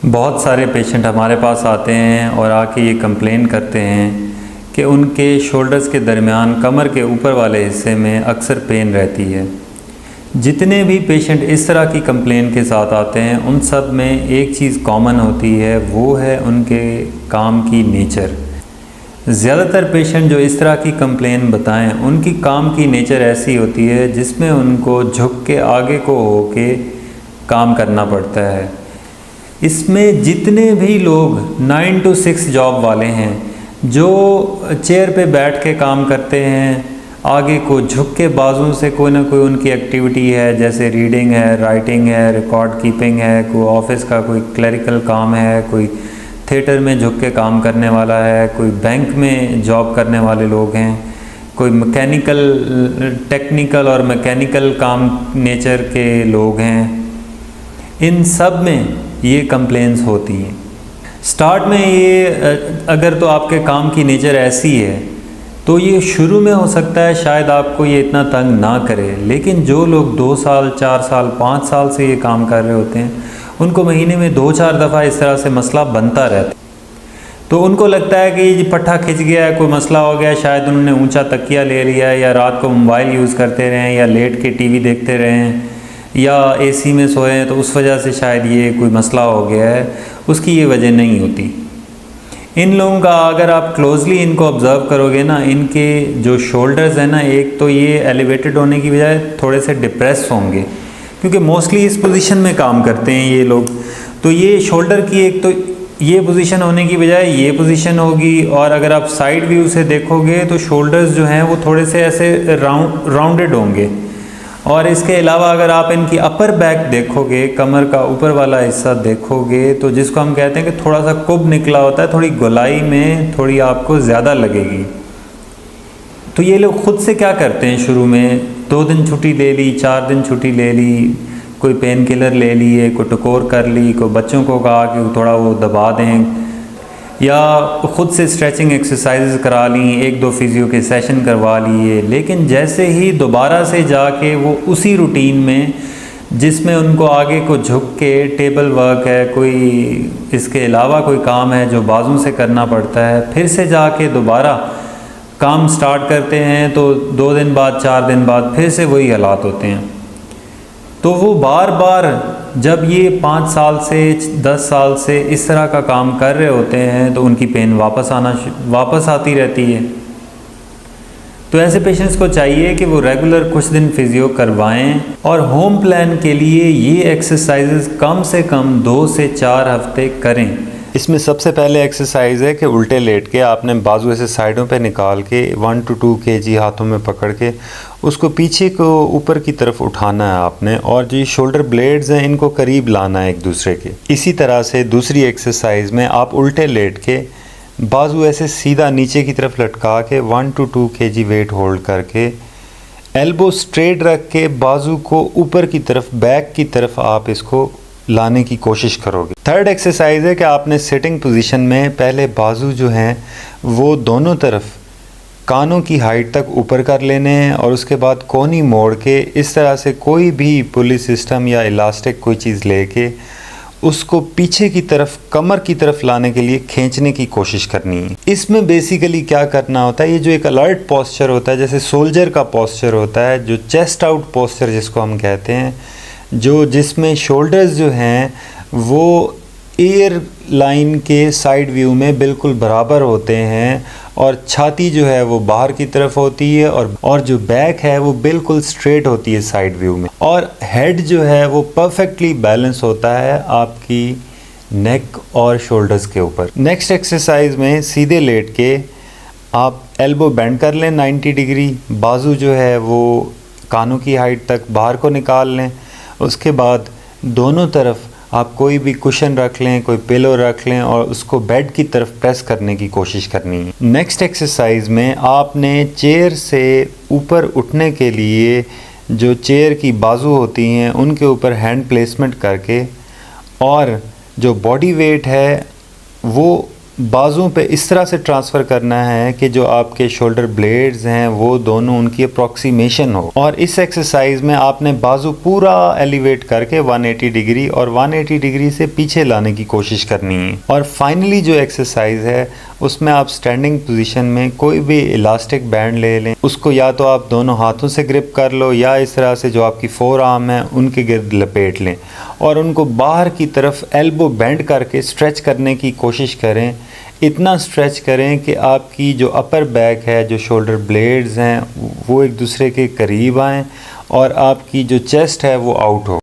बहुत सारे पेशेंट हमारे पास आते हैं और आके ये कंप्लेन करते हैं कि उनके शोल्डर्स के दरमियान कमर के ऊपर वाले हिस्से में अक्सर पेन रहती है। जितने भी पेशेंट इस तरह की कंप्लेन के साथ आते हैं उन सब में एक चीज़ कॉमन होती है, वो है उनके काम की नेचर। ज़्यादातर पेशेंट जो इस तरह की कंप्लेन बताएं उनकी काम की नेचर ऐसी होती है जिसमें उनको झुक के आगे को होके काम करना पड़ता है। इसमें जितने भी लोग 9 to 6 जॉब वाले हैं, जो चेयर पे बैठ के काम करते हैं, आगे को झुक के बाजुओं से कोई ना कोई उनकी एक्टिविटी है, जैसे रीडिंग है, राइटिंग है, रिकॉर्ड कीपिंग है, कोई ऑफिस का कोई क्लरिकल काम है, कोई थिएटर में झुक के काम करने वाला है, कोई बैंक में जॉब करने वाले लोग हैं, कोई टेक्निकल और मैकेनिकल काम नेचर के लोग हैं। इन सब में ये कंप्लेंट्स होती हैं। स्टार्ट में ये अगर तो आपके काम की नेचर ऐसी है तो ये शुरू में हो सकता है शायद आपको ये इतना तंग ना करे, लेकिन जो लोग 2 साल 4 साल 5 साल से ये काम कर रहे होते हैं उनको महीने में 2-4 दफ़ा इस तरह से मसला बनता रहता है। तो उनको लगता है कि ये पट्टा खिंच गया है, कोई मसला हो गया, शायद उन्होंने ऊंचा तकिया ले लिया है, या रात को मोबाइल यूज़ करते रहें, या लेट के टीवी देखते रहें, या एसी में सोए हैं तो उस वजह से शायद ये कोई मसला हो गया है। उसकी ये वजह नहीं होती। इन लोगों का अगर आप क्लोज़ली इनको ऑब्ज़र्व करोगे ना, इनके जो शोल्डर्स हैं ना, एक तो ये एलिवेटेड होने की बजाय थोड़े से डिप्रेस होंगे, क्योंकि मोस्टली इस पोजीशन में काम करते हैं ये लोग। तो ये शोल्डर की एक तो ये पोजीशन होने की बजाय ये पोजीशन होगी, और अगर आप साइड व्यू से देखोगे तो शोल्डर्स जो हैं वो थोड़े से ऐसे राउंडेड होंगे। और इसके अलावा अगर आप इनकी अपर बैक देखोगे, कमर का ऊपर वाला हिस्सा देखोगे, तो जिसको हम कहते हैं कि थोड़ा सा कुब निकला होता है, थोड़ी गोलाई में थोड़ी आपको ज़्यादा लगेगी। तो ये लोग खुद से क्या करते हैं, शुरू में 2 दिन छुट्टी ले ली, 4 दिन छुट्टी ले ली, कोई पेन किलर ले लिए, कोई टकोर कर ली, कोई बच्चों को कहा कि थोड़ा वो दबा दें, या ख़ुद से स्ट्रेचिंग एक्सरसाइजेस करा ली, 1-2 फिजियो के सेशन करवा लिए। लेकिन जैसे ही दोबारा से जाके वो उसी रूटीन में, जिसमें उनको आगे को झुक के टेबल वर्क है, कोई इसके अलावा कोई काम है जो बाजू से करना पड़ता है, फिर से जाके दोबारा काम स्टार्ट करते हैं, तो 2 दिन बाद 4 दिन बाद फिर से वही हालात होते हैं। तो वो बार बार जब ये 5 साल से 10 साल से इस तरह का काम कर रहे होते हैं तो उनकी पेन वापस आती रहती है। तो ऐसे पेशेंट्स को चाहिए कि वो रेगुलर कुछ दिन फिजियो करवाएं, और होम प्लान के लिए ये एक्सरसाइजेस कम से कम 2 से 4 हफ्ते करें। इसमें सबसे पहले एक्सरसाइज है कि उल्टे लेट के आपने बाजू ऐसे साइडों पे निकाल के 1 to 2 kg हाथों में पकड़ के उसको पीछे को ऊपर की तरफ उठाना है आपने, और जो शोल्डर ब्लेड्स हैं इनको करीब लाना है एक दूसरे के। इसी तरह से दूसरी एक्सरसाइज में आप उल्टे लेट के बाजू ऐसे सीधा नीचे की तरफ लटका के 1 to 2 kg वेट होल्ड करके एल्बो स्ट्रेट रख के बाजू को ऊपर की तरफ, बैक की तरफ आप इसको लाने की कोशिश करोगे। थर्ड एक्सरसाइज है कि आपने सिटिंग पोजीशन में पहले बाजू जो हैं वो दोनों तरफ कानों की हाइट तक ऊपर कर लेने हैं, और उसके बाद कोहनी मोड़ के इस तरह से कोई भी पुली सिस्टम या इलास्टिक कोई चीज़ लेके उसको पीछे की तरफ, कमर की तरफ लाने के लिए खींचने की कोशिश करनी है। इसमें बेसिकली क्या करना होता है, ये जो एक अलर्ट पोस्चर होता है, जैसे सोल्जर का पोस्चर होता है, जो चेस्ट आउट पोस्चर जिसको हम कहते हैं, जिसमें शोल्डर्स जो हैं वो एयर लाइन के साइड व्यू में बिल्कुल बराबर होते हैं, और छाती जो है वो बाहर की तरफ होती है, और जो बैक है वो बिल्कुल स्ट्रेट होती है साइड व्यू में, और हेड जो है वो परफेक्टली बैलेंस होता है आपकी नेक और शोल्डर्स के ऊपर। नेक्स्ट एक्सरसाइज में सीधे लेट के आप एल्बो बेंड कर लें 90 डिग्री, बाजू जो है वो कानों की हाइट तक बाहर को निकाल लें। उसके बाद दोनों तरफ आप कोई भी कुशन रख लें, कोई पिलो रख लें, और उसको बेड की तरफ प्रेस करने की कोशिश करनी है। नेक्स्ट एक्सरसाइज में आपने चेयर से ऊपर उठने के लिए जो चेयर की बाजू होती हैं उनके ऊपर हैंड प्लेसमेंट करके, और जो बॉडी वेट है वो बाजुओं पे इस तरह से ट्रांसफ़र करना है कि जो आपके शोल्डर ब्लेड्स हैं वो दोनों उनकी अप्रॉक्सीमेशन हो। और इस एक्सरसाइज में आपने बाजू पूरा एलिवेट करके 180 डिग्री और 180 डिग्री से पीछे लाने की कोशिश करनी है। और फाइनली जो एक्सरसाइज है उसमें आप स्टैंडिंग पोजीशन में कोई भी इलास्टिक बैंड ले लें, उसको या तो आप दोनों हाथों से ग्रिप कर लो या इस तरह से जो आपकी फोर आर्म है उनके गिर्द लपेट लें और उनको बाहर की तरफ एल्बो बेंड करके स्ट्रेच करने की कोशिश करें। इतना स्ट्रेच करें कि आपकी जो अपर बैक है, जो शोल्डर ब्लेड्स हैं वो एक दूसरे के करीब आएँ और आपकी जो चेस्ट है वो आउट हो।